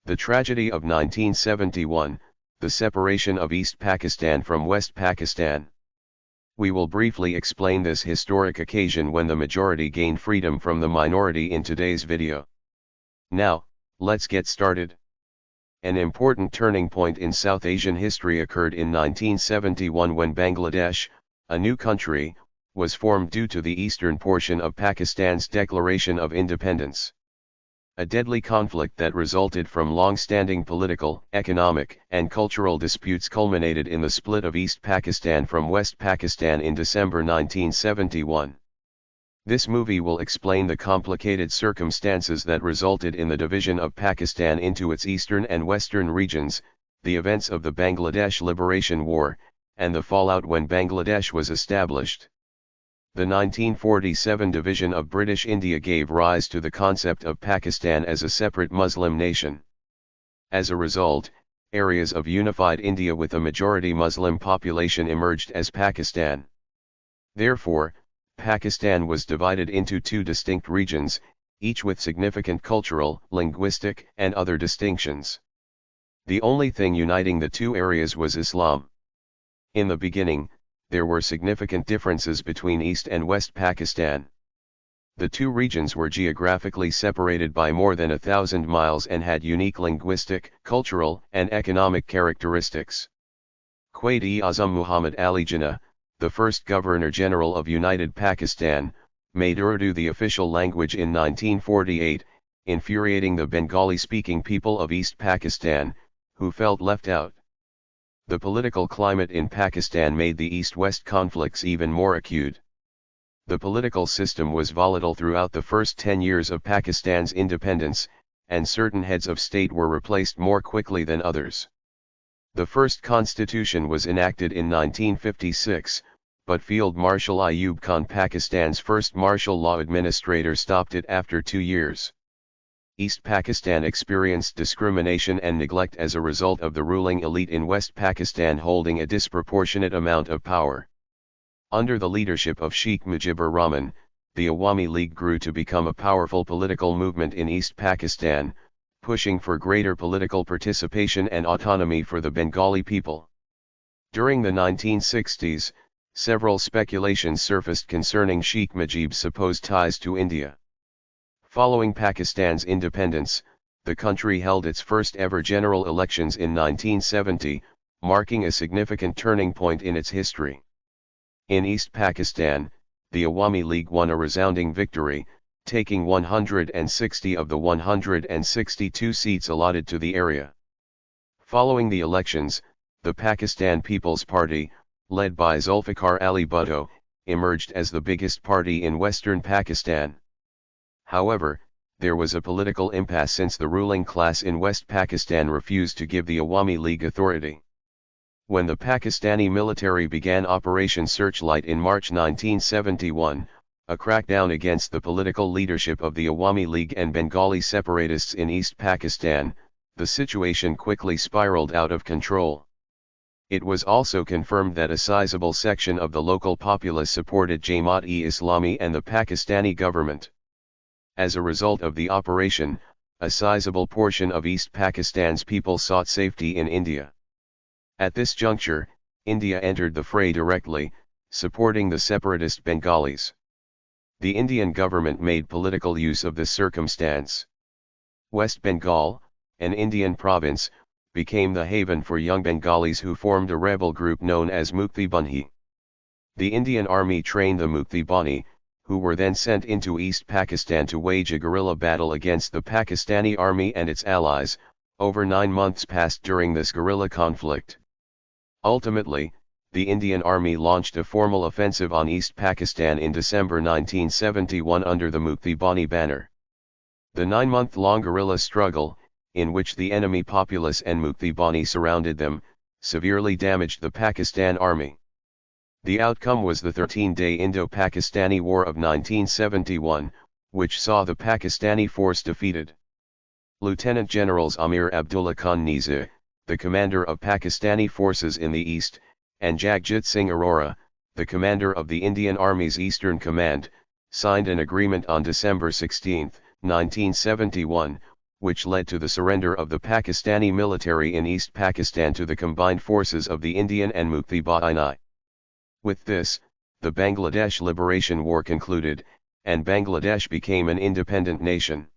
The tragedy of 1971, the separation of East Pakistan from West Pakistan. We will briefly explain this historic occasion when the majority gained freedom from the minority in today's video. Now, let's get started. An important turning point in South Asian history occurred in 1971 when Bangladesh, a new country, was formed due to the eastern portion of Pakistan's declaration of independence. A deadly conflict that resulted from long-standing political, economic, and cultural disputes culminated in the split of East Pakistan from West Pakistan in December 1971. This movie will explain the complicated circumstances that resulted in the division of Pakistan into its eastern and western regions, the events of the Bangladesh Liberation War, and the fallout when Bangladesh was established. The 1947 division of British India gave rise to the concept of Pakistan as a separate Muslim nation. As a result, areas of unified India with a majority Muslim population emerged as Pakistan. Therefore, Pakistan was divided into two distinct regions, each with significant cultural, linguistic, and other distinctions. The only thing uniting the two areas was Islam. In the beginning, there were significant differences between East and West Pakistan. The two regions were geographically separated by more than 1,000 miles and had unique linguistic, cultural, and economic characteristics. Quaid-e-Azam Muhammad Ali Jinnah, the first Governor-General of United Pakistan, made Urdu the official language in 1948, infuriating the Bengali-speaking people of East Pakistan, who felt left out. The political climate in Pakistan made the East-West conflicts even more acute. The political system was volatile throughout the first 10 years of Pakistan's independence, and certain heads of state were replaced more quickly than others. The first constitution was enacted in 1956, but Field Marshal Ayub Khan, Pakistan's first martial law administrator, stopped it after 2 years. East Pakistan experienced discrimination and neglect as a result of the ruling elite in West Pakistan holding a disproportionate amount of power. Under the leadership of Sheikh Mujibur Rahman, the Awami League grew to become a powerful political movement in East Pakistan, pushing for greater political participation and autonomy for the Bengali people. During the 1960s, several speculations surfaced concerning Sheikh Mujib's supposed ties to India. Following Pakistan's independence, the country held its first ever general elections in 1970, marking a significant turning point in its history. In East Pakistan, the Awami League won a resounding victory, taking 160 of the 162 seats allotted to the area. Following the elections, the Pakistan People's Party, led by Zulfikar Ali Bhutto, emerged as the biggest party in western Pakistan. However, there was a political impasse since the ruling class in West Pakistan refused to give the Awami League authority. When the Pakistani military began Operation Searchlight in March 1971, a crackdown against the political leadership of the Awami League and Bengali separatists in East Pakistan, the situation quickly spiraled out of control. It was also confirmed that a sizable section of the local populace supported Jamaat-e-Islami and the Pakistani government. As a result of the operation, a sizable portion of East Pakistan's people sought safety in India. At this juncture, India entered the fray directly, supporting the separatist Bengalis. The Indian government made political use of this circumstance. West Bengal, an Indian province, became the haven for young Bengalis who formed a rebel group known as Mukti Banhi. The Indian army trained the Mukti Banhi, who were then sent into East Pakistan to wage a guerrilla battle against the Pakistani army and its allies. Over 9 months passed during this guerrilla conflict. Ultimately, the Indian Army launched a formal offensive on East Pakistan in December 1971 under the Mukti Banhi banner. The 9-month-long guerrilla struggle, in which the enemy populace and Mukti Banhi surrounded them, severely damaged the Pakistan Army. The outcome was the 13-day Indo-Pakistani War of 1971, which saw the Pakistani force defeated. Lieutenant Generals Amir Abdullah Khan Niza, the commander of Pakistani forces in the east, and Jagjit Singh Arora, the commander of the Indian Army's Eastern Command, signed an agreement on December 16, 1971, which led to the surrender of the Pakistani military in East Pakistan to the combined forces of the Indian and Mukti Bahini. With this, the Bangladesh Liberation War concluded, and Bangladesh became an independent nation.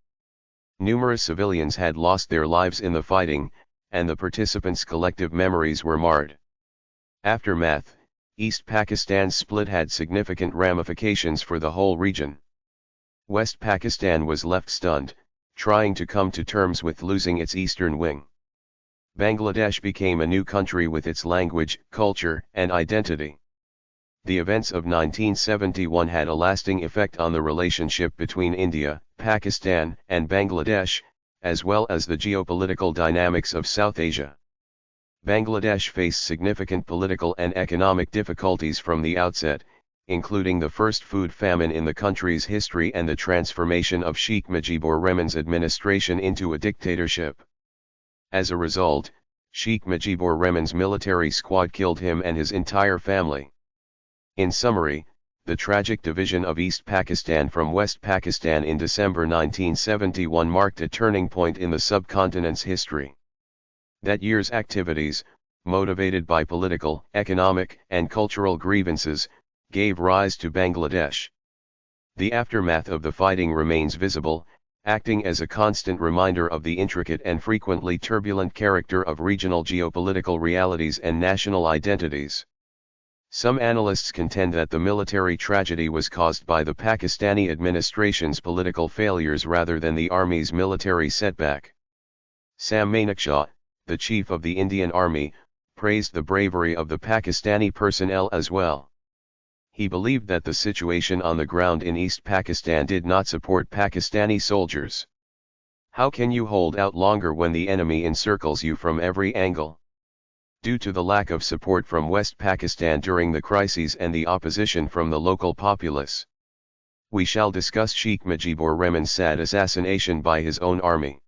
Numerous civilians had lost their lives in the fighting, and the participants' collective memories were marred. Aftermath: East Pakistan's split had significant ramifications for the whole region. West Pakistan was left stunned, trying to come to terms with losing its eastern wing. Bangladesh became a new country with its language, culture, and identity. The events of 1971 had a lasting effect on the relationship between India, Pakistan, and Bangladesh, as well as the geopolitical dynamics of South Asia. Bangladesh faced significant political and economic difficulties from the outset, including the first food famine in the country's history and the transformation of Sheikh Mujibur Rahman's administration into a dictatorship. As a result, Sheikh Mujibur Rahman's military squad killed him and his entire family. In summary, the tragic division of East Pakistan from West Pakistan in December 1971 marked a turning point in the subcontinent's history. That year's activities, motivated by political, economic, and cultural grievances, gave rise to Bangladesh. The aftermath of the fighting remains visible, acting as a constant reminder of the intricate and frequently turbulent character of regional geopolitical realities and national identities. Some analysts contend that the military tragedy was caused by the Pakistani administration's political failures rather than the army's military setback. Sam Manekshaw, the chief of the Indian Army, praised the bravery of the Pakistani personnel as well. He believed that the situation on the ground in East Pakistan did not support Pakistani soldiers. How can you hold out longer when the enemy encircles you from every angle? Due to the lack of support from West Pakistan during the crises and the opposition from the local populace. We shall discuss Sheikh Mujibur Rahman's sad assassination by his own army.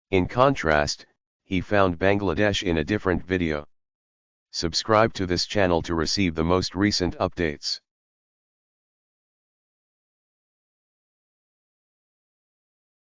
In contrast, he found Bangladesh in a different video. Subscribe to this channel to receive the most recent updates.